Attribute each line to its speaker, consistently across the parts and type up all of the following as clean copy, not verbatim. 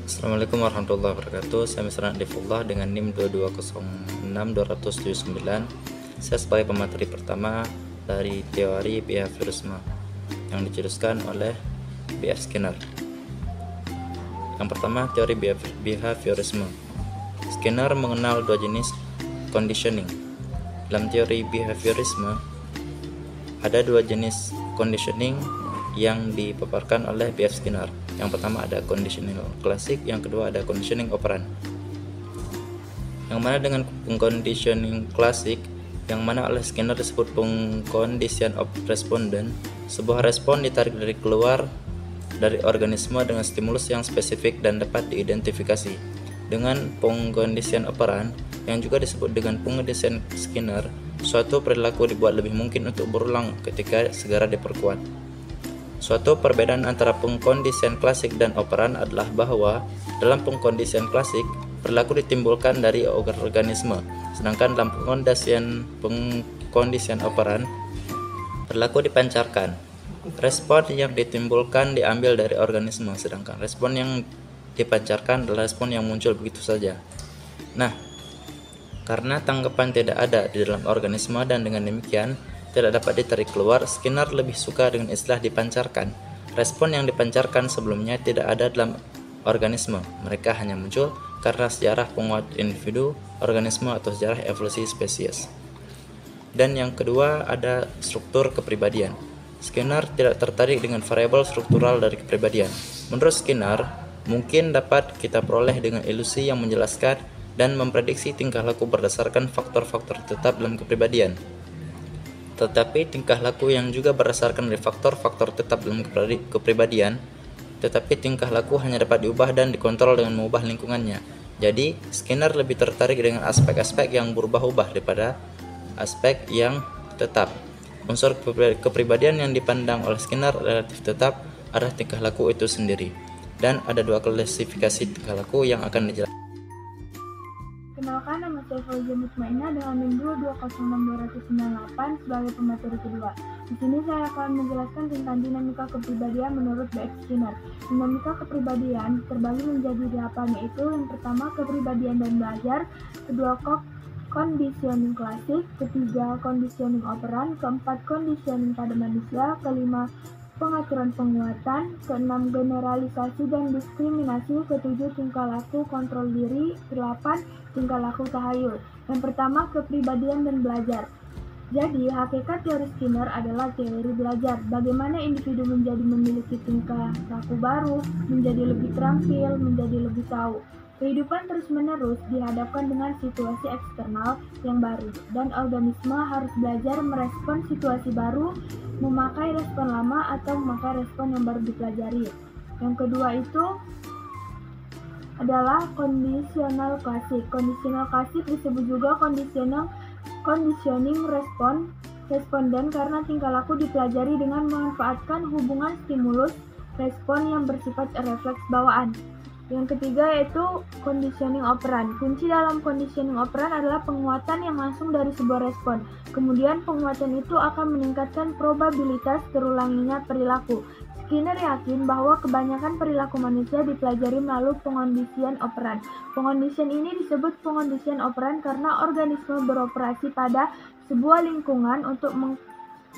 Speaker 1: Assalamualaikum warahmatullahi wabarakatuh. Saya Mr. Nadifullah dengan NIM 2206279. Saya sebagai pemateri pertama dari teori behaviorisme yang dicetuskan oleh B.F. Skinner. Yang pertama, teori behaviorisme. Skinner mengenal dua jenis conditioning. Dalam teori behaviorisme ada dua jenis conditioning yang dipaparkan oleh B.F. Skinner. Yang pertama ada conditioning klasik, yang kedua ada conditioning operan. Yang mana dengan conditioning klasik, yang mana oleh Skinner disebut condition of respondent, sebuah respon ditarik dari keluar dari organisme dengan stimulus yang spesifik dan dapat diidentifikasi. Dengan condition operan, yang juga disebut dengan condition Skinner, suatu perilaku dibuat lebih mungkin untuk berulang ketika segera diperkuat. Suatu perbedaan antara pengkondisian klasik dan operan adalah bahwa dalam pengkondisian klasik, perilaku ditimbulkan dari organisme, sedangkan dalam pengkondisian operan, perilaku dipancarkan. Respon yang ditimbulkan diambil dari organisme, sedangkan respon yang dipancarkan adalah respon yang muncul begitu saja. Nah, karena tanggapan tidak ada di dalam organisme dan dengan demikian tidak dapat ditarik keluar, Skinner lebih suka dengan istilah dipancarkan. Respon yang dipancarkan sebelumnya tidak ada dalam organisme. Mereka hanya muncul karena sejarah penguat individu, organisme, atau sejarah evolusi spesies. Dan yang kedua ada struktur kepribadian. Skinner tidak tertarik dengan variabel struktural dari kepribadian. Menurut Skinner, mungkin dapat kita peroleh dengan ilusi yang menjelaskan dan memprediksi tingkah laku berdasarkan faktor-faktor tetap dalam kepribadian. Tetapi tingkah laku yang juga berdasarkan dari faktor-faktor tetap dalam kepribadian, tetapi tingkah laku hanya dapat diubah dan dikontrol dengan mengubah lingkungannya. Jadi, Skinner lebih tertarik dengan aspek-aspek yang berubah-ubah daripada aspek yang tetap. Unsur kepribadian yang dipandang oleh Skinner relatif tetap adalah tingkah laku itu sendiri. Dan ada dua klasifikasi tingkah laku yang akan dijelaskan.
Speaker 2: Kenalkan, nama saya Fauzia Mutmainah dengan NIM 2206298 sebagai pemateri kedua. Di sini saya akan menjelaskan tentang dinamika kepribadian menurut B.F. Skinner. Dinamika kepribadian terbagi menjadi 8, yaitu yang pertama kepribadian dan belajar, kedua conditioning klasik, ketiga conditioning operan, keempat conditioning pada manusia, kelima pengaturan penguatan, keenam generalisasi dan diskriminasi, ketujuh tingkah laku kontrol diri, 8 tingkah laku tahayul. Yang pertama, kepribadian dan belajar. Jadi, hakikat teori Skinner adalah teori belajar. Bagaimana individu menjadi memiliki tingkah laku baru, menjadi lebih terampil, menjadi lebih tahu. Kehidupan terus-menerus dihadapkan dengan situasi eksternal yang baru, dan organisme harus belajar merespon situasi baru, memakai respon lama atau memakai respon yang baru dipelajari. Yang kedua itu adalah conditional klasik. Conditional klasik disebut juga conditioning responden karena tingkah laku dipelajari dengan memanfaatkan hubungan stimulus respon yang bersifat refleks bawaan. Yang ketiga yaitu conditioning operan. Kunci dalam conditioning operan adalah penguatan yang langsung dari sebuah respon. Kemudian penguatan itu akan meningkatkan probabilitas terulanginya perilaku. Skinner yakin bahwa kebanyakan perilaku manusia dipelajari melalui pengondisian operan. Pengondisian ini disebut pengondisian operan karena organisme beroperasi pada sebuah lingkungan untuk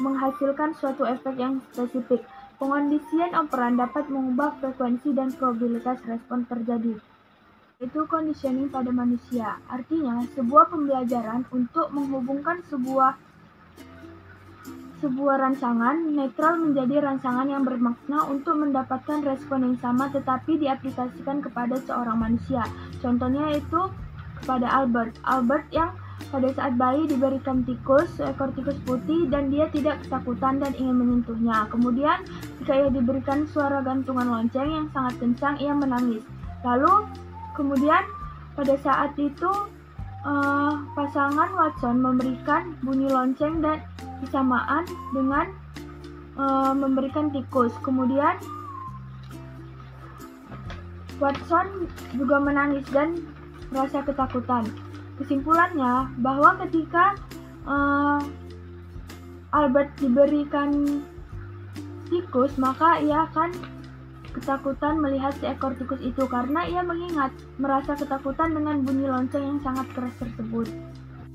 Speaker 2: menghasilkan suatu efek yang spesifik. Pengondisian operan dapat mengubah frekuensi dan probabilitas respon terjadi. Itu conditioning pada manusia. Artinya, sebuah pembelajaran untuk menghubungkan sebuah rancangan netral menjadi rancangan yang bermakna untuk mendapatkan respon yang sama tetapi diaplikasikan kepada seorang manusia. Contohnya itu kepada Albert yang pada saat bayi diberikan seekor tikus putih dan dia tidak ketakutan dan ingin menyentuhnya. Kemudian ketika ia diberikan suara gantungan lonceng yang sangat kencang, ia menangis. Lalu kemudian pada saat itu pasangan Watson memberikan bunyi lonceng dan bersamaan dengan memberikan tikus. Kemudian Watson juga menangis dan merasa ketakutan. Kesimpulannya bahwa ketika Albert diberikan tikus, maka ia akan ketakutan melihat seekor tikus itu karena ia merasa ketakutan dengan bunyi lonceng yang sangat keras tersebut.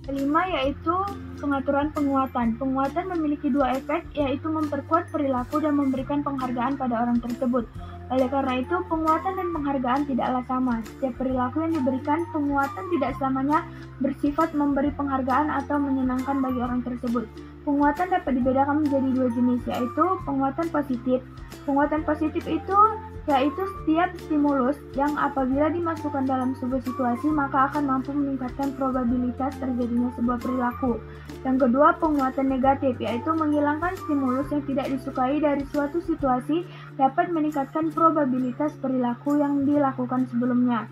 Speaker 2: Kelima yaitu pengaturan penguatan. Penguatan memiliki dua efek, yaitu memperkuat perilaku dan memberikan penghargaan pada orang tersebut. Oleh karena itu, penguatan dan penghargaan tidaklah sama. Setiap perilaku yang diberikan penguatan tidak selamanya bersifat memberi penghargaan atau menyenangkan bagi orang tersebut. Penguatan dapat dibedakan menjadi dua jenis, yaitu penguatan positif. Penguatan positif itu yaitu setiap stimulus yang apabila dimasukkan dalam sebuah situasi maka akan mampu meningkatkan probabilitas terjadinya sebuah perilaku. Yang kedua, penguatan negatif, yaitu menghilangkan stimulus yang tidak disukai dari suatu situasi dapat meningkatkan probabilitas perilaku yang dilakukan sebelumnya.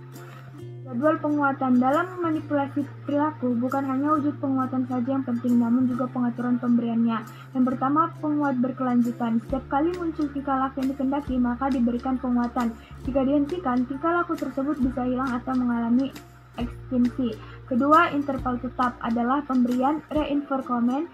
Speaker 2: Jadwal penguatan dalam manipulasi perilaku bukan hanya wujud penguatan saja yang penting, namun juga pengaturan pemberiannya. Yang pertama, penguat berkelanjutan. Setiap kali muncul tingkah laku yang dikehendaki, maka diberikan penguatan. Jika dihentikan, tingkah laku tersebut bisa hilang atau mengalami ekstinsi. Kedua, interval tetap adalah pemberian reinforcement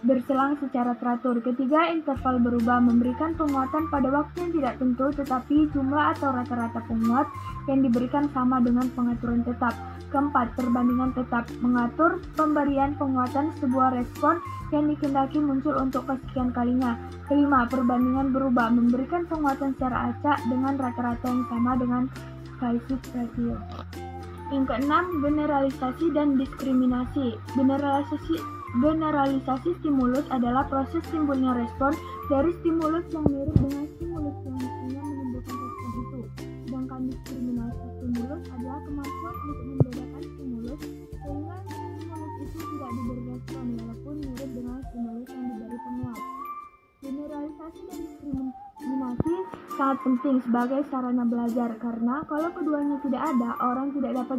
Speaker 2: berselang secara teratur. Ketiga, interval berubah, memberikan penguatan pada waktu yang tidak tentu, tetapi jumlah atau rata-rata penguat yang diberikan sama dengan pengaturan tetap. Keempat, perbandingan tetap, mengatur pemberian penguatan sebuah respon yang dikehendaki muncul untuk kesekian kalinya. Kelima, perbandingan berubah, memberikan penguatan secara acak dengan rata-rata yang sama dengan Poisson ratio. Yang keenam, generalisasi dan diskriminasi. Generalisasi stimulus adalah proses timbulnya respon dari stimulus yang mirip dengan stimulus yang mestinya menimbulkan respon itu. Sedangkan diskriminasi stimulus adalah kemampuan untuk membedakan stimulus sehingga stimulus itu tidak diberi respon walaupun mirip dengan stimulus yang diberi penguat. Generalisasi dan diskriminasi sangat penting sebagai sarana belajar karena kalau keduanya tidak ada, orang tidak dapat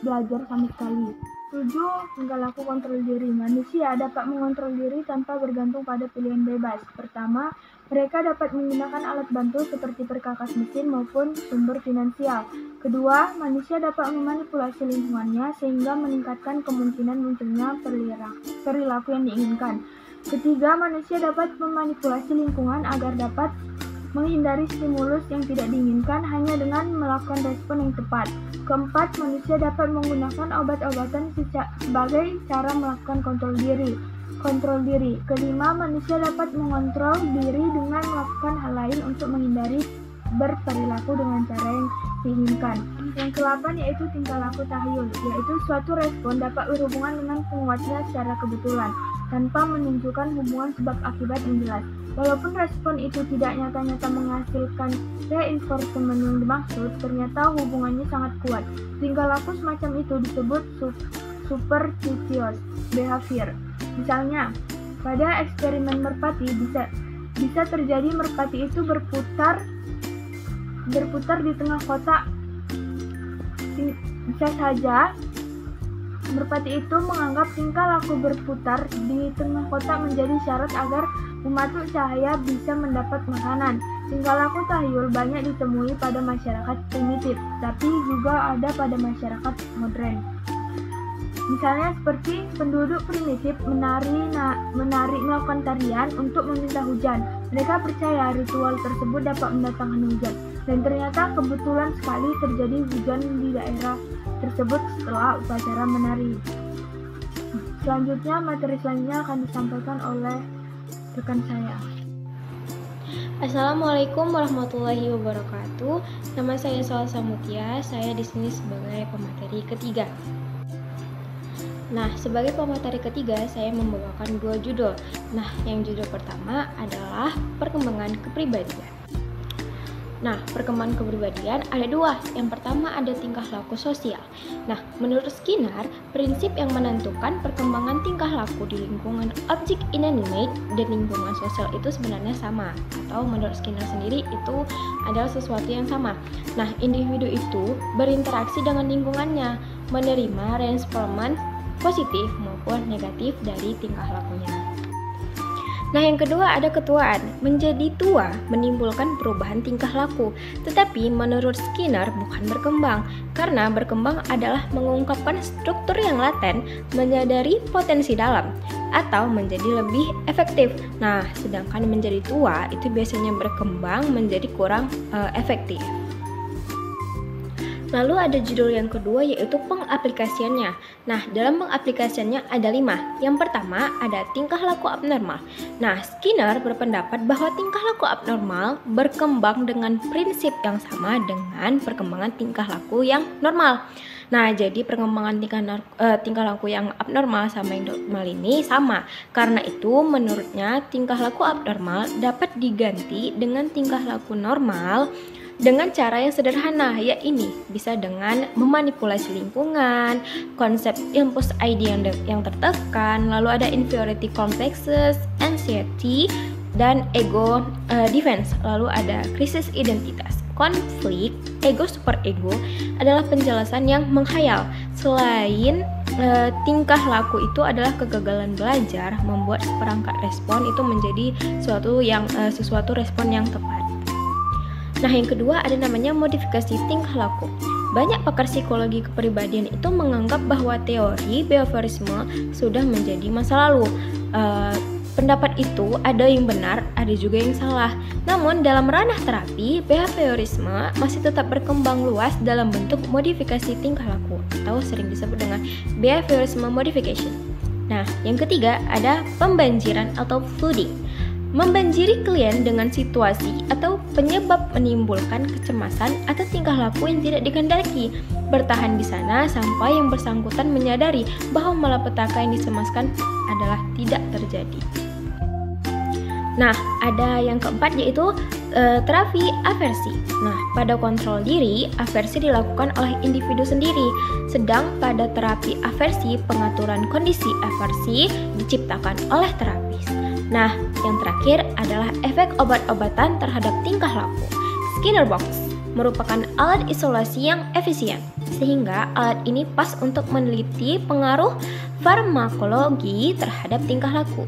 Speaker 2: belajar sama sekali. 7. Tingkah laku kontrol diri. Manusia dapat mengontrol diri tanpa bergantung pada pilihan bebas. Pertama, mereka dapat menggunakan alat bantu seperti perkakas mesin maupun sumber finansial. Kedua, manusia dapat memanipulasi lingkungannya sehingga meningkatkan kemungkinan munculnya perilaku yang diinginkan. Ketiga, manusia dapat memanipulasi lingkungan agar dapat menghindari stimulus yang tidak diinginkan hanya dengan melakukan respon yang tepat. Keempat, manusia dapat menggunakan obat-obatan sebagai cara melakukan kontrol diri. Kelima, manusia dapat mengontrol diri dengan melakukan hal lain untuk menghindari berperilaku dengan cara yang diinginkan. Yang ke-8 yaitu tingkah laku tahyul, yaitu suatu respon dapat berhubungan dengan penguatnya secara kebetulan tanpa menunjukkan hubungan sebab akibat yang jelas. Walaupun respon itu tidak nyata-nyata menghasilkan reinforcement yang dimaksud, ternyata hubungannya sangat kuat. Tingkah laku semacam itu disebut superstitious behavior. Misalnya, pada eksperimen merpati bisa terjadi merpati itu berputar di tengah kotak. Bisa saja merpati itu menganggap tingkah laku berputar di tengah kotak menjadi syarat agar pematuk cahaya bisa mendapat makanan. Tingkah laku tahyul banyak ditemui pada masyarakat primitif, tapi juga ada pada masyarakat modern. Misalnya seperti penduduk primitif melakukan tarian untuk meminta hujan. Mereka percaya ritual tersebut dapat mendatangkan hujan. Dan ternyata kebetulan sekali terjadi hujan di daerah tersebut setelah upacara menari. Selanjutnya, materi selanjutnya akan disampaikan oleh rekan saya.
Speaker 3: Assalamualaikum warahmatullahi wabarakatuh. Nama saya Salsa Mutia. Saya di sini sebagai pemateri ketiga. Nah, sebagai pemateri ketiga, saya membawakan dua judul. Nah, yang judul pertama adalah perkembangan kepribadian. Nah, perkembangan kepribadian ada dua. Yang pertama ada tingkah laku sosial. Nah, menurut Skinner, prinsip yang menentukan perkembangan tingkah laku di lingkungan objek inanimate dan lingkungan sosial itu sebenarnya sama. Atau menurut Skinner sendiri itu adalah sesuatu yang sama. Nah, individu itu berinteraksi dengan lingkungannya, menerima respon positif maupun negatif dari tingkah lakunya. Nah, yang kedua ada ketuaan. Menjadi tua menimbulkan perubahan tingkah laku, tetapi menurut Skinner bukan berkembang, karena berkembang adalah mengungkapkan struktur yang laten, menyadari potensi dalam. atau menjadi lebih efektif. Nah, sedangkan menjadi tua itu biasanya berkembang menjadi kurang efektif. Lalu ada judul yang kedua yaitu pengaplikasiannya. Nah, dalam pengaplikasiannya ada 5. Yang pertama ada tingkah laku abnormal. Nah, Skinner berpendapat bahwa tingkah laku abnormal berkembang dengan prinsip yang sama dengan perkembangan tingkah laku yang normal. Nah, jadi perkembangan tingkah laku yang abnormal sama yang normal ini sama. Karena itu, menurutnya tingkah laku abnormal dapat diganti dengan tingkah laku normal dengan cara yang sederhana, yaitu bisa dengan memanipulasi lingkungan, konsep impulse ID yang tertekan, lalu ada inferiority complexes, anxiety, dan ego defense, lalu ada krisis identitas. Konflik ego superego adalah penjelasan yang menghayal. Selain tingkah laku itu adalah kegagalan belajar, membuat seperangkat respon itu menjadi sesuatu respon yang tepat. Nah, yang kedua ada namanya modifikasi tingkah laku. Banyak pakar psikologi kepribadian itu menganggap bahwa teori behaviorisme sudah menjadi masa lalu. Pendapat itu ada yang benar, ada juga yang salah. Namun dalam ranah terapi, behaviorisme masih tetap berkembang luas dalam bentuk modifikasi tingkah laku atau sering disebut dengan behaviorisme modification. Nah, yang ketiga ada pembanjiran atau flooding. Membanjiri klien dengan situasi atau penyebab menimbulkan kecemasan atau tingkah laku yang tidak dikehendaki. Bertahan di sana sampai yang bersangkutan menyadari bahwa malapetaka yang dicemaskan adalah tidak terjadi. Nah, ada yang keempat yaitu terapi aversi. Nah, pada kontrol diri, aversi dilakukan oleh individu sendiri. Sedang pada terapi aversi, pengaturan kondisi aversi diciptakan oleh terapis. Nah, yang terakhir adalah efek obat-obatan terhadap tingkah laku. Skinner Box merupakan alat isolasi yang efisien, sehingga alat ini pas untuk meneliti pengaruh farmakologi terhadap tingkah laku.